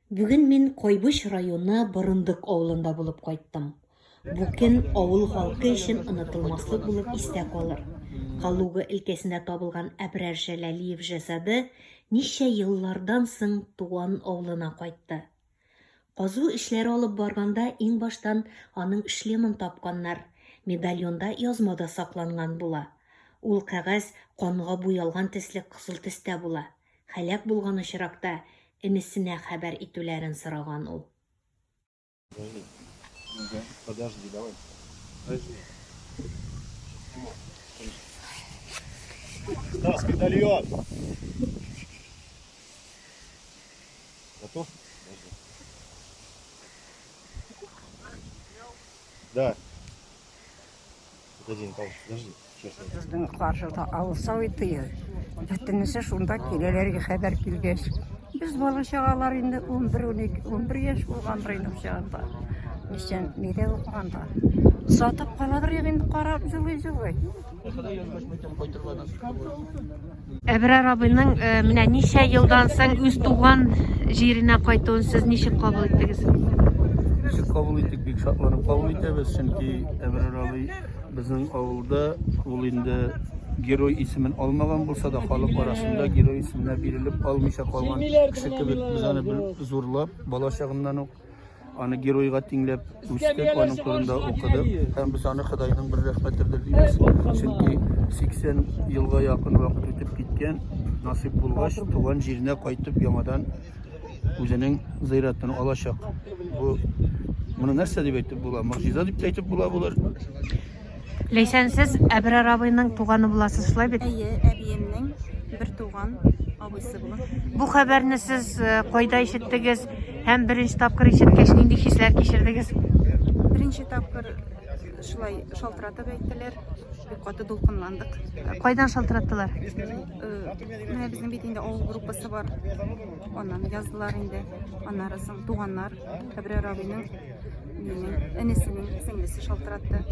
Бүген мин Койбыш районы Борындык авылында булып кайттым. Бу көн авыл халкы өчен онытылмаслык булып истә калыр. Калуга өлкәсендә табылган Әбрәр Җәләлиев җасады ничә еллардан соң туган авылына кайтты. Казу эшләре алып барганда иң баштан аның шлемын тапканнар. Медальонда язмада сакланган була. Ул кәгазь канга буялган төсле кызыл төстә була. Халак булган очракта энесенә хәбәр итүләрен сораган ул. Подожди, давай. Подожди. Стас, медальон. Готов? Подожди. Да. Подожди, Николай, подожди. Біздің қаржыда алысау етті. Әттінісі шунда келелерге хәбәр келгеш. Біз бала шағалар енді 11 еш болған бірінің шағында. Нешен неде оқығанда. Сатып қаладыр енді қарап жылы. Әбрәр абыйның менә ничә елдан соң үз туган җиренә кайтуын сез ничек кабул иттегез? Ничек кабул иттек, бик шатланып кабул итәбез, чөнки Әбрәр абый безнең авылда ул инде герой исемен алмаган булса да халык арасында герой исеменә бирелеп алмыйча калган кеше кебек, без аны бер зурлап, бала чагыннан ук аны геройга тиңләп үстек, аның турында укыдык һәм без аны Худайның бер рәхмәтедер дибез. Чөнки 80 елга якын вакыт үтеп киткән, насыйп булгач, туган җиренә кайтып яңадан үзенең зыяратын алачак. Бу моны нәрсә дип әйтеп була? Могҗиза дип әйтеп була булыр. Ләйсән, сез Әбрәр абыйның туганы буласыз, шулай бит? Әйе, әбиемнең бер туган абыйсы була. Бу хәбәрне сез кайда ишеттегез һәм беренче тапкыр ишеткәч нинди хисләр кичердегез? Беренче тапкыр шулай шалтыратып әйттеләр. Бик каты дулкынландык. Кайдан шалтыраттылар? Менә безнең бит инде авыл группасы бар. Аннан яздылар инде. Аннары соң туганнар Әбрәр абыйның энесенең сеңлесе шалтыратты.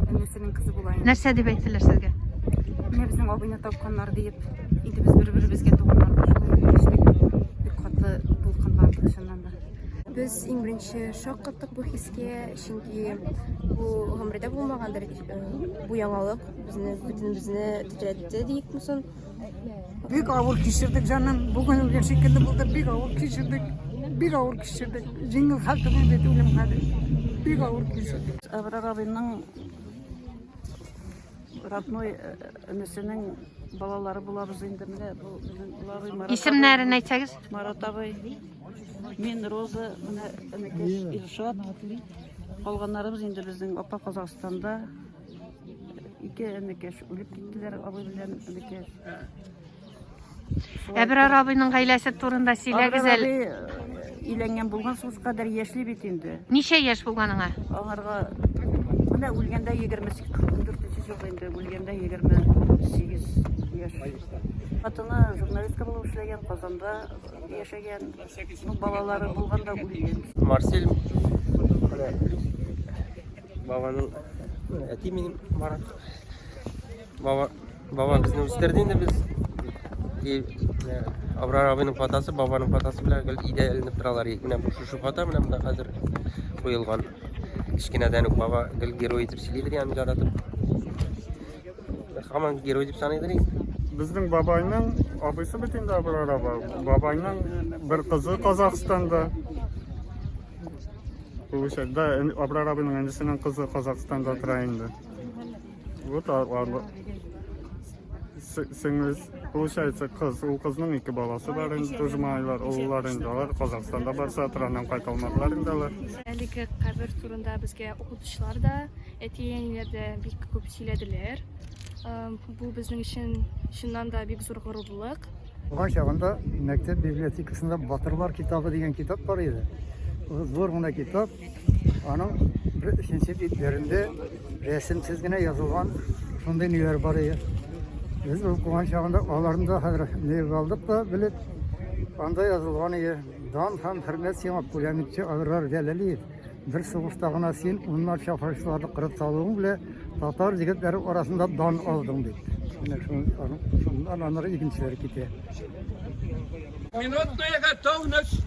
Энесенең кызы була инде. Нәрсә дип әйттеләр сезгә? Менә безнең абыйны тапканнар дип, инде без бер-беребезгә туганнар булып, бик каты дулкынландык шуннан да. Biz иң беренче шок каттык бу хискә, чөнки бу гомердә булмагандыр. Бу яңалык бөтенебезне тетрәтте дип мусун. Бик авыр кичердік жаным. Бүгін өлген шекілді болды. Бик авыр кичердік. Жеңіл хал түгел бет өлім халі. Бик авыр кичердік. Әбрәр абыйның родной энесенең балалары булабыз инде менә бу булабыз Марат. Исемнәрен әйтсәгез? Марат абый, мен Роза, менә энекеш Илшат. Калганнарыбыз инде безнең апа Казакстанда. Ике энекеш үлеп киттеләр, абый белән энекеш. Әбрәр абыйның гаиләсе турында сөйләгез әле. Өйләнгән булган сугыш кадәр яшьли бит инде. Ничә яшь булган аңа? Аңарга менә үлгәндә 24 елда инде, үлгәндә 28 яшь. Хатыны журналистка булып эшләгән, Казанда яшәгән. Балалары булганда үлгән. Марсель бабаның әти минем Марат. Баба безне үстерде инде без. Әбрәр абыйның фотосы, бабаның фотосы белән гел идә эленеп торалар. Менә бу шушы фото менә монда хәзер куелган. Кичкенәдән үк баба гел герой итеп сөйлидер, аны яратып. Һаман герой дип саныйдыр инде. Безнең бабайның абыйсы бит инде Әбрәр абай. Бабайның бер кызы Казакстанда. Получается, Әбрәр абыйның әнисенең кызы Казакстанда тора инде. Вот сеңлес, получается, кыз, ул кызның ике баласы бар инде, тужмайлар, уллар инде, алар Казакстанда барса торганнан кайталмадылар инде алар. Әлеге кабер турында безгә укытучылар да, әти-әниләр дә бик күп сөйләделәр. Бу безнең өчен чыннан да бик зур горурлык. Туган чагында мәктәп библиотекасында Батырлар китабы дигән китап бар иде. Зур гына китап. Аның өченче битләрендә рәсемсез генә язылган шундый ниләр бар иде. Biz okugan çağında ağlarında ne kaldık da bilip anda yazılgan dan hem hürmet siyah polemikçi Əbrər Cəlaliyev bir soğuştağına sin onlar şafaşlarını kırıp saldığım bile Tatar yigitleri arasında dan aldım dedi. Şundan onları ikincileri gitti. Minutная готовность.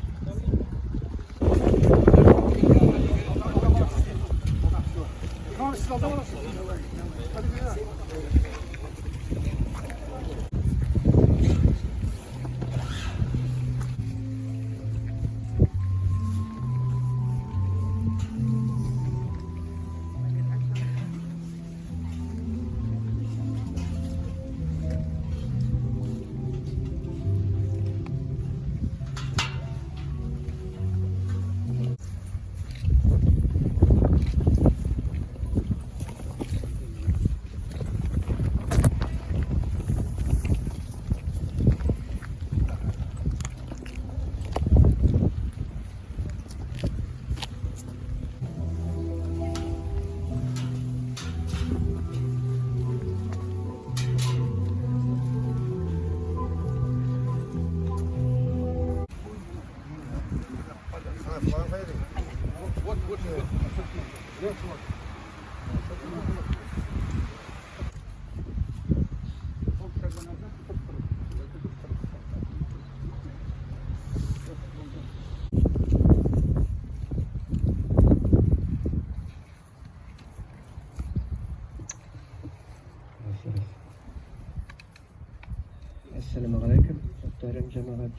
Assalamu alaikum, muhterem cemaat.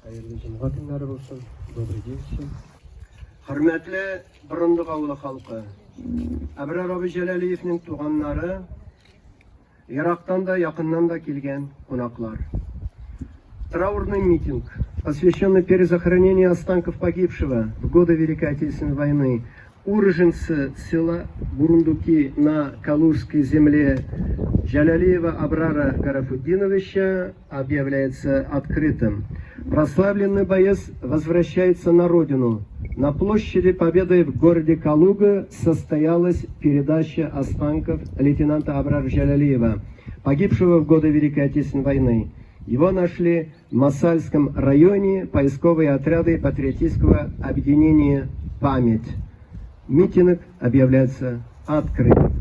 Hayırlı cuma günleri olsun. Добрый день всем. Hürmetli Burunduk avlı halkı. Ebrar abi Celaliyev'nin tuğanları, Irak'tan da yakından da kelgen konaklar. Траурный митинг, посвященный перезахоронению останков погибшего в годы Великой Отечественной войны уроженца села Бурундуки на Калужской земле Джалялиева Абрара Гарафуддиновича объявляется открытым. Прославленный боец возвращается на родину. На площади Победы в городе Калуга состоялась передача останков лейтенанта Абрара Джалялиева, погибшего в годы Великой Отечественной войны. Его нашли в Масальском районе поисковые отряды патриотического объединения «Память». Митинг объявляется открытым.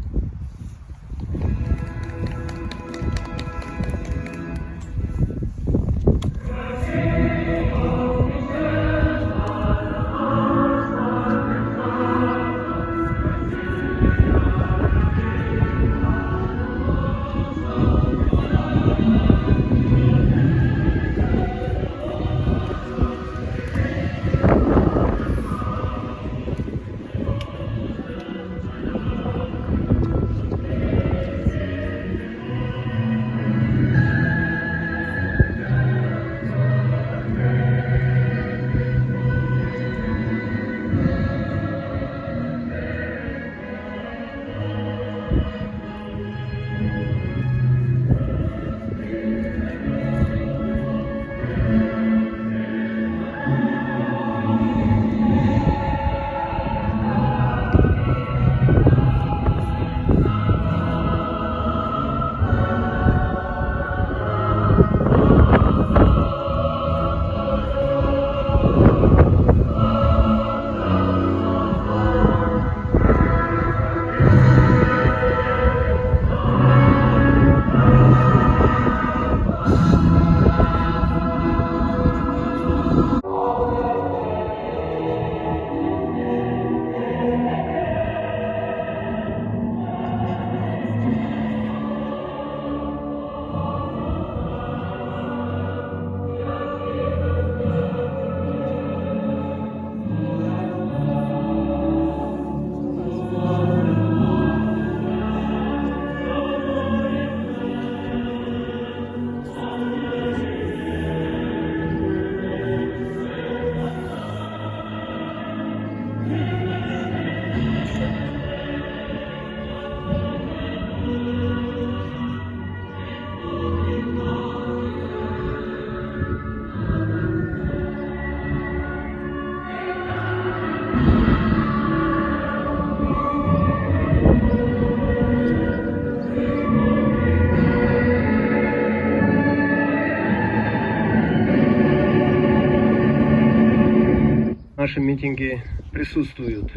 В нашем митинге присутствуют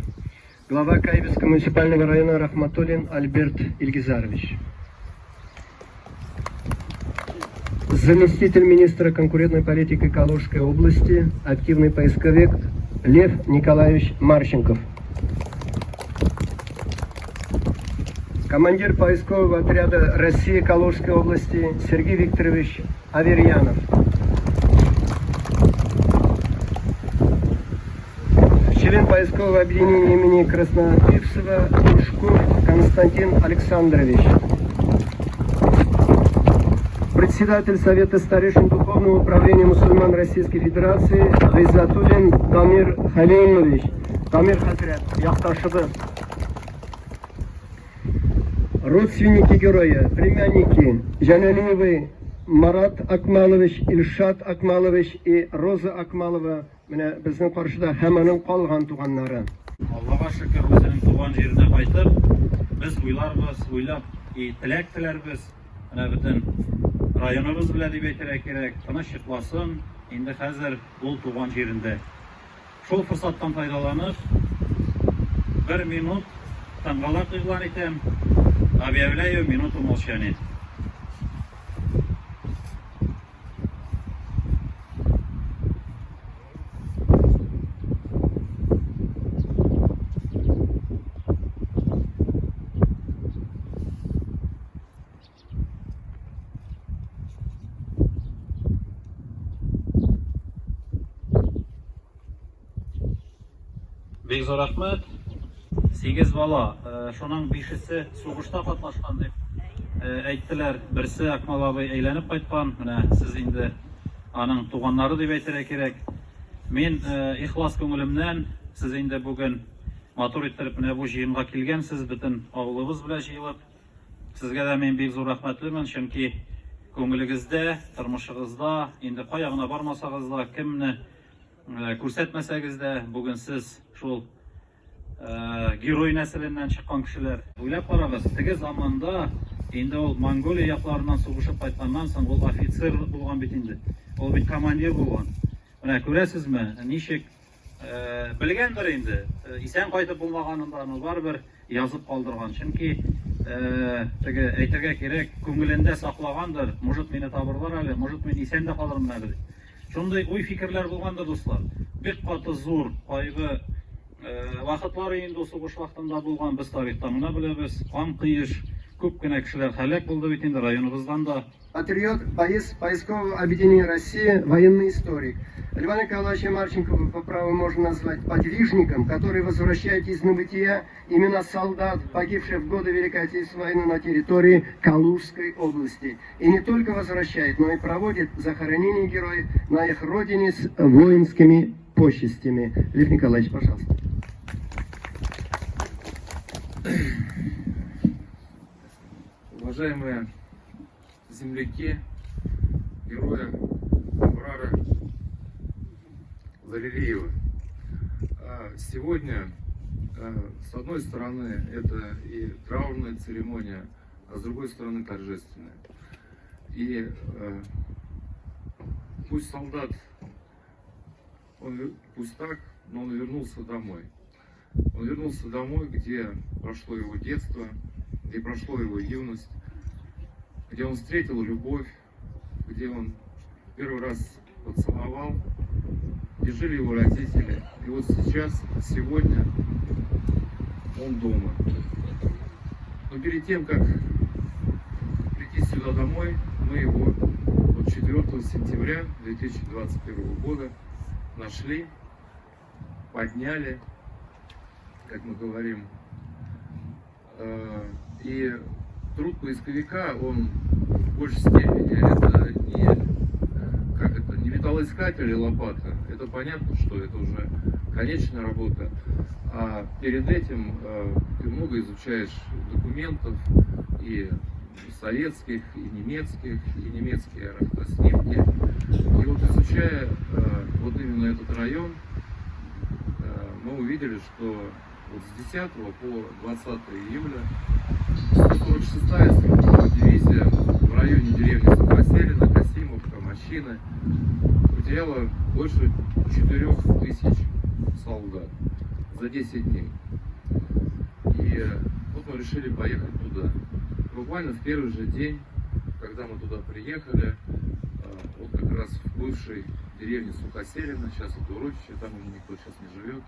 глава Каибинского муниципального района Рахматуллин Альберт Ильгизарович, заместитель министра конкурентной политики Калужской области, активный поисковик Лев Николаевич Марченков, командир поискового отряда России Калужской области Сергей Викторович Аверьянов. Член поискового объединения имени Краснопивцева Ушков Константин Александрович. Председатель Совета старейшин Духовного управления мусульман Российской Федерации Гайзатуллин Дамир Халилович. Дамир Хазрят, яхташыбы. Родственники героя, племянники Жаналиевы Марат Акмалович, Ильшат Акмалович и Роза Акмалова. Менә безнең каршыда һәммәнең калган туганнары. Аллаға шөкер, үзенең туган җиренә кайтып, без уйларбыз, уйлап теләк теләрбез. Менә бөтен районыбыз белән дип әйтергә кирәк, тыныч йокласын, инде хәзер ул туган җирендә. Шул форсаттан файдаланып, 1 минут таңгалак игълан итәм. Объявляю минуту молчания. Бик зур рәхмәт. 8 бала, шуның 5-се сугышта катнашкан дип әйттеләр. Берсе Акмал абый әйләнеп кайткан. Менә сез инде аның туганнары дип әйтергә кирәк. Мин ихлас күңелемнән сез инде бүген матур иттереп менә бу җыенга килгәнсез, бөтен авылыбыз белән җыелып. Сезгә дә мин бик зур рәхмәтлемен, чөнки күңелегездә, тормышыгызда, инде кая гына бармасагыз да, кемне күрсәтмәсәгез дә, бүген сез шул герой нәселеннән чыккан кешеләр. Уйлап карагыз, теге заманда инде ул Монголия якларыннан сугышып кайтканнан соң ул офицер булган бит инде. Ул бит командир булган. Менә күрәсезме, ничек белгәндер инде. Исән кайтып булмаганын да барыбер язып калдырган. Чөнки теге әйтергә кирәк, күңелендә саклагандыр. Может мине табырлар әле, может мин исән дә калырмын әле. Шундай уй фикерләр булган да, дуслар. Бик каты зур кайгы вакытлары инде сугыш вакытында булган, без тарихта моны беләбез. Кан кыеш, күп кенә кешеләр һәлак булды бит инде районыбыздан да. Патриот поискового объединения России, военный историк. Льва Николаевича Марченко по праву можно назвать подвижником, который возвращает из небытия имена солдат, погибших в годы Великой Отечественной войны на территории Калужской области. И не только возвращает, но и проводит захоронение героев на их родине с воинскими почестями. Лев Николаевич, пожалуйста. Уважаемые земляки, герои Абрара Залилиева, сегодня, с одной стороны, это и траурная церемония, а с другой стороны, торжественная. И пусть солдат, пусть так, но он вернулся домой. Он вернулся домой, где прошло его детство, где прошло его юность, где он встретил любовь, где он первый раз поцеловал, где жили его родители. И вот сейчас, сегодня, он дома. Но перед тем, как прийти сюда домой, мы его 4 сентября 2021 года нашли, подняли, как мы говорим, и труд поисковика, он в большей степени это не металлоискатель или лопата. Это понятно, что это уже конечная работа. А перед этим ты много изучаешь документов и советских, и немецкие аэроснимки. И вот изучая вот именно этот район, мы увидели, что вот с 10 по 20 июля 146-я стрелковая дивизия в районе деревни Сухоселина, Касимовка, Мощины потеряла больше 4000 солдат за 10 дней. И вот мы решили поехать туда. Буквально в первый же день, когда мы туда приехали, вот как раз в бывшей деревне Сухоселина, сейчас это урочище, там уже никто сейчас не живет,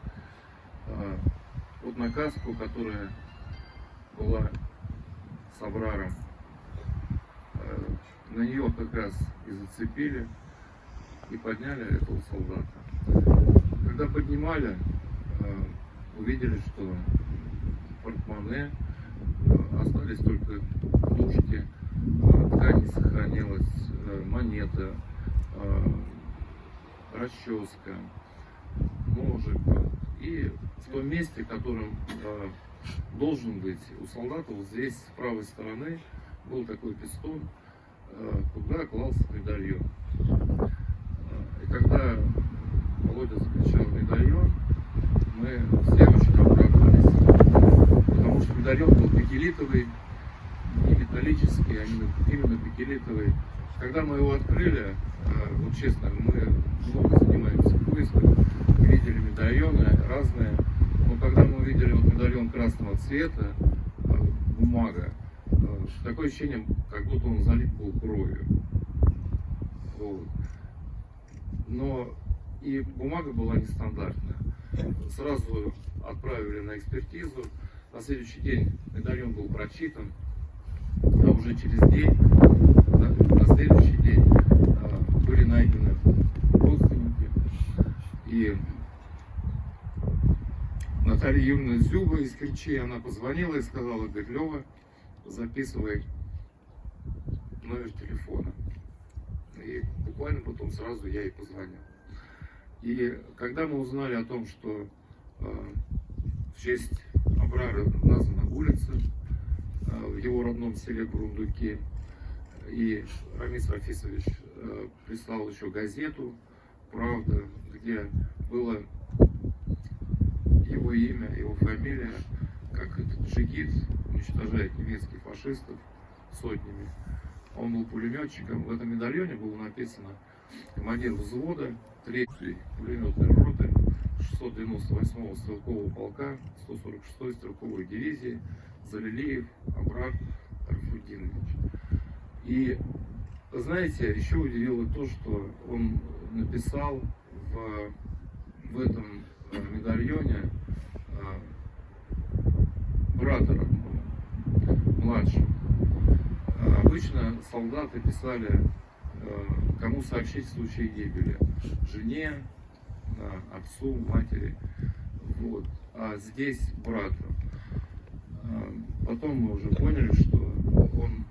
вот на каску, которая была с Абраром. На нее как раз и зацепили, и подняли этого солдата. Когда поднимали, увидели, что в портмоне остались только ножки, ткань не сохранилась, монета, расческа, ножик. И в том месте, которым должен быть у солдата, вот здесь с правой стороны был такой пистон, куда клался медальон. И когда Володя закричал медальон, мы все очень обрадовались, потому что медальон был бакелитовый, не металлический, а именно бакелитовый. Когда мы его открыли, вот честно, мы много занимаемся поиском, видели медальоны разные, но когда мы увидели вот медальон красного цвета, бумага, такое ощущение, как будто он залит был кровью. Вот. Но и бумага была нестандартная. Сразу отправили на экспертизу. На следующий день медальон был прочитан, а уже через день, на следующий день, были найдены родственники. И Наталья Юрьевна Зюба из Керчи, она позвонила и сказала: говорит, Лёва, записывай номер телефона. И буквально потом сразу я ей позвонил. И когда мы узнали о том, что в честь Абрара названа улица в его родном селе Бурундуке, и Рамис Рафисович прислал еще газету «Правда», где было его имя, его фамилия, как этот джигит уничтожает немецких фашистов сотнями. Он был пулеметчиком. В этом медальоне было написано: командир взвода 3-й пулеметной роты 698-го стрелкового полка 146-й стрелковой дивизии Залилиев Абрар Арфудинович. И знаете, еще удивило то, что он написал в этом медальоне брата родного, младшего. Обычно солдаты писали, кому сообщить в случае гибели: жене, отцу, матери. Вот. А здесь брату. Потом мы уже поняли, что он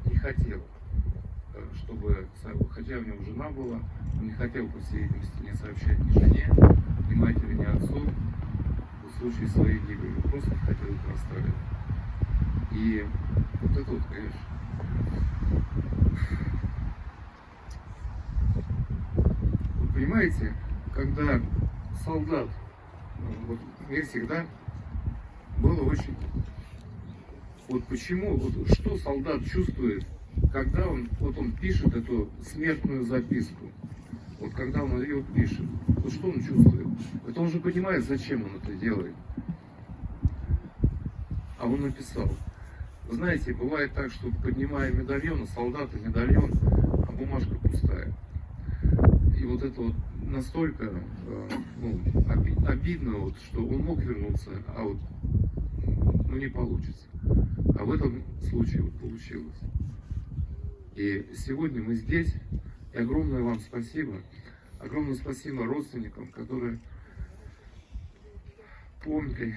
не хотел, чтобы, хотя у него жена была, он не хотел, по всей видимости, не сообщать ни жене, ни матери, ни отцу в случае своей гибели. Он просто не хотел их расстраивать. И вот это вот, конечно, вы понимаете, когда солдат, вот мне всегда было очень, вот почему, вот что солдат чувствует, когда он пишет эту смертную записку, вот когда он ее пишет, вот что он чувствует? Это он же понимает, зачем он это делает. А он написал. Вы знаете, бывает так, что поднимая медальон, солдата медальон, а бумажка пустая. И вот это вот настолько обидно, вот, что он мог вернуться, а вот не получится. А в этом случае вот получилось. И сегодня мы здесь, и огромное вам спасибо. Огромное спасибо родственникам, которые помнили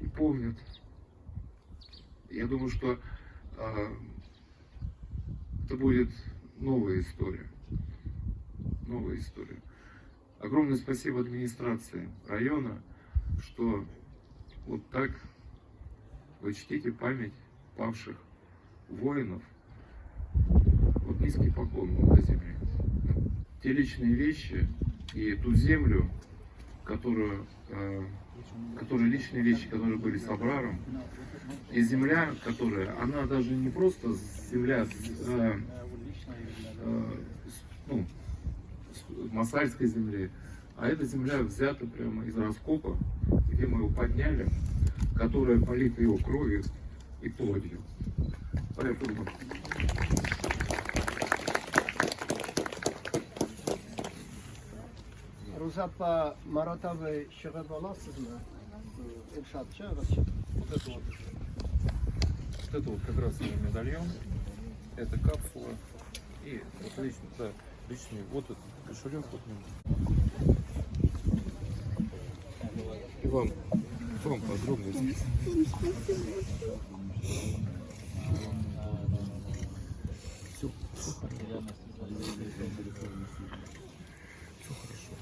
и помнят. Я думаю, что это будет новая история. Новая история. Огромное спасибо администрации района, что вот так вы чтите память павших воинов. Вот низкий поклон вам до земли. Те личные вещи и ту землю, которые личные вещи, которые были с Абраром, и земля, которая, она даже не просто земля масальской земли, а эта земля взята прямо из раскопа, где мы его подняли, которая полита его кровью и плотью. Поэтому Рузапа Маратовой шығып аласыз ба? Илшат шығып. Вот это вот. Вот это вот как раз медальон, это капсула и вот лично, да, личный, вот этот кошелек. Вот, и вам подробно здесь. Все хорошо.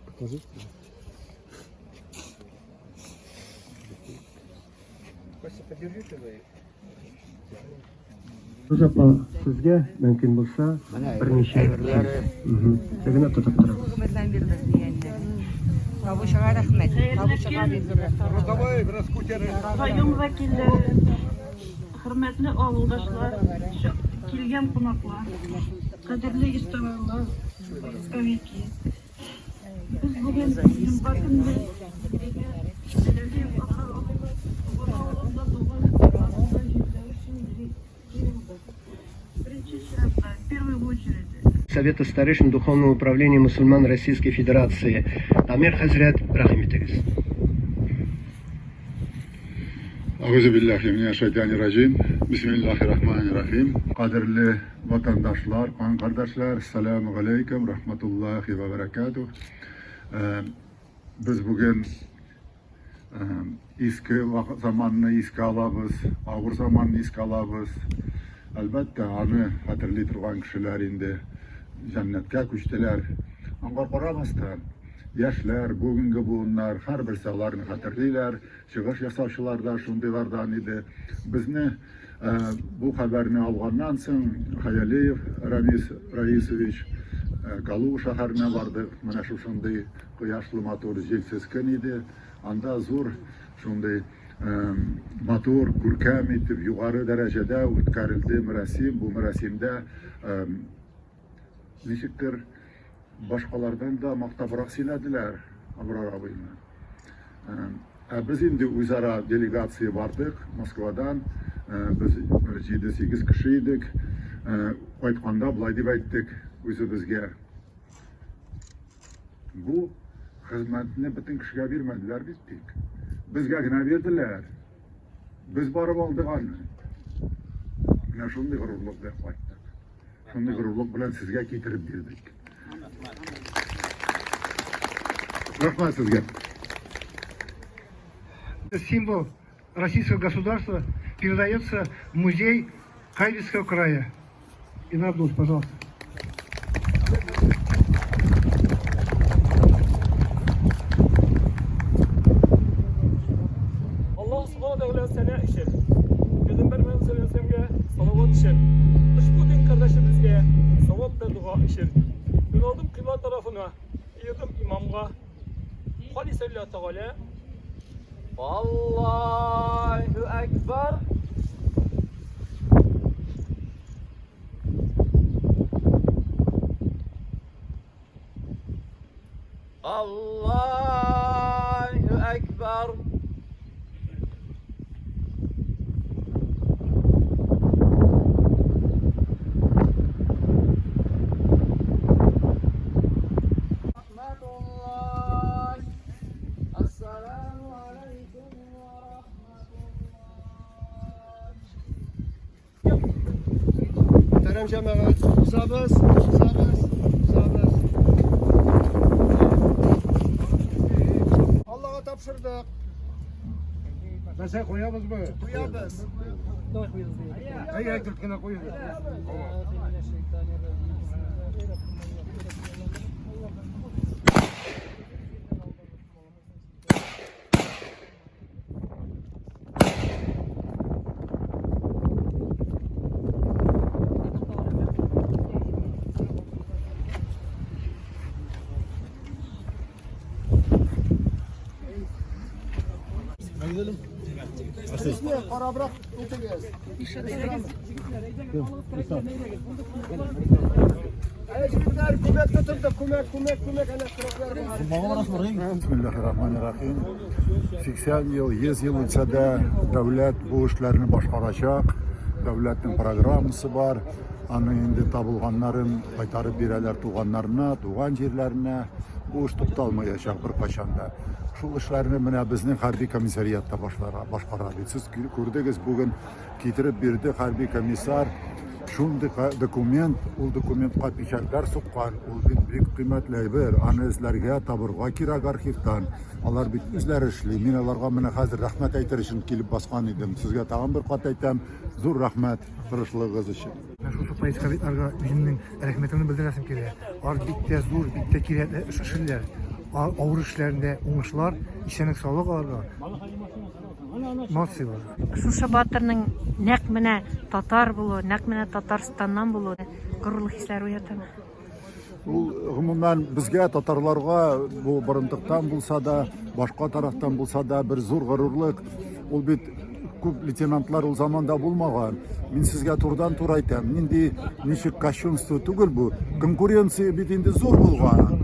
Покажите. Костя, подержите вы. Апа, сезгә мөмкин булса, берничә генә тотып торабыз. Кавышыга рәхмәт. Кавышыга Район вәкилләре, хөрмәтле авылдашлар, килгән кунаклар, кадерле истәмәлләр, скамейки. Без бүген Йомга көндә в первую очередь Совета старейшин Духовного управления мусульман Российской Федерации. Амир Хазрят, рахметегез. Euzubillahimineşşeytanirracim. Bismillahirrahmanirrahim. Kadirli vatandaşlar, kan kardeşler, selamun aleyküm, rahmetullahi ve berekatuh. Biz bugün eski zamanını eski alabız, ağır zamanını eski alabız. Elbette anı hatırlı turgan kişiler indi cennetke küçtüler. Angar qaramazdan yaşlar, bugünkü buğunlar her bir sağlarını hatırlaylar. Çıkış yasavçılar da şundilardan idi. Bizni bu haberini alğandan soň Hayaliyev Ramiz Raisovich Kalug şäherine bardyk. Mana şunday quyoşly motor jelsizken idi. Anda zor şunday motor görkem etip yukarı derecede ötkerildi merasim. Bu merasimde nişiktir başkalardan da maktabırak silediler Abrar abiyla. Biz indi üzara delegatsiya bardık Moskvadan. Biz 7-8 kişiydik. Aytkanda bulay dep ayttık özübizge. Bu hizmetini bütün kişiye vermediler bittik. Bizge gene verdiler. Biz barıp aldık anı. Yine şunday gururluk dep ayttık. Şunday gururluk bilen sizge getirip berdik. Rahmat sizge. Символ российского государства передается в музей Кайвицкого края. Инабдус, пожалуйста. Allah subhanahu ve teala için Peygamber Muhammed sallallahu aleyhi ve sellem'e salavat için ushbu din kardeşimizge savab ve dua için yöneldim kıyma tarafına yedim imamga Halisallahu Teala Allahu Ekber Allahu Ekber Muhterem cemaat, uzabız. Allah'a tapşırdık. Mesela koyamız mı? Koyarız. Hayır, Türkiye'ne koyuyoruz. Para bırak, oturacağız. Bismillahirrahmanirrahim. 80 yıl, 100 yıl ötse de devlet bu işlerini başkaracak. Devletin programması var. аны инде табылганнарын кайтарып бирәләр туганнарына, туган җирләренә. Бу эш тукталмаячак беркайчанда. Шул эшләрне менә безнең хәрби комиссариатта башкара. Сез күрдегез, бүген китереп бирде хәрби комиссар. Шундый документ, ул документка печатләр суккан, ул бик кыйммәтле әйбер. Аны эзләргә, табырга кирәк архивтан. Алар бит үзләре эшли. Мин аларга менә хәзер рәхмәт әйтер өчен килеп баскан идем. Сезгә тагын бер кат әйтәм, зур рәхмәт тырышлыгыгыз өчен. Шушы поисковикларга үземнең рәхмәтемне белдерәсем килә. Алар бик тә зур, бик тә кирәкле эшләр. Авыр эшләрендә уңышлар, исәнлек саулык аларга. Молодцы. Шушы батырның нәкъ менә татар булуы, нәкъ менә Татарстаннан булуы горурлык хисләре уятамы? Ул гомумән безгә татарларга бу борындыктан булса да, башка тарафтан булса да бер зур горурлык. Ул бит күп лейтенантлар ул заманда булмаган. Мин сезгә турыдан-тур әйтәм, нинди ничек кощунство түгел бу. Конкуренция бит инде зур булган.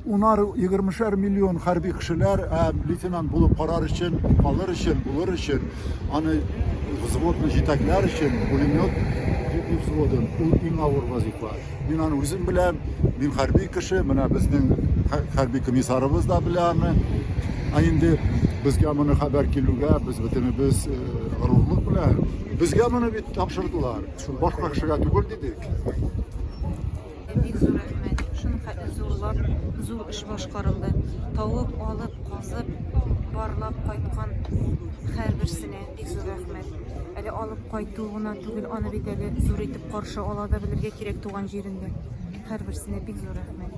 Унар 20 миллион хәрби кешеләр лейтенант булып карар өчен, калыр өчен, булыр өчен, аны взводны җитәкләр өчен, пулемет взводын, ул иң авыр вазифа. Мин аны үзем беләм, мин хәрби кеше, менә безнең хәрби комиссарыбыз да белә аны. Инде безгә моны хәбәр килүгә, без бөтенебез горурлык белән, безгә моны бит тапшырдылар. Башка кешегә түгел дидек. Бик зур рәхмәт. Шуның хәтле зурлап, зур эш башкарылды. Тавып алып, казып, барлап кайткан һәрберсенә бик зур рәхмәт. Әле алып кайту гына түгел, аны бит әле зур итеп каршы ала да белергә кирәк туган җирендә. Һәрберсенә бик зур рәхмәт.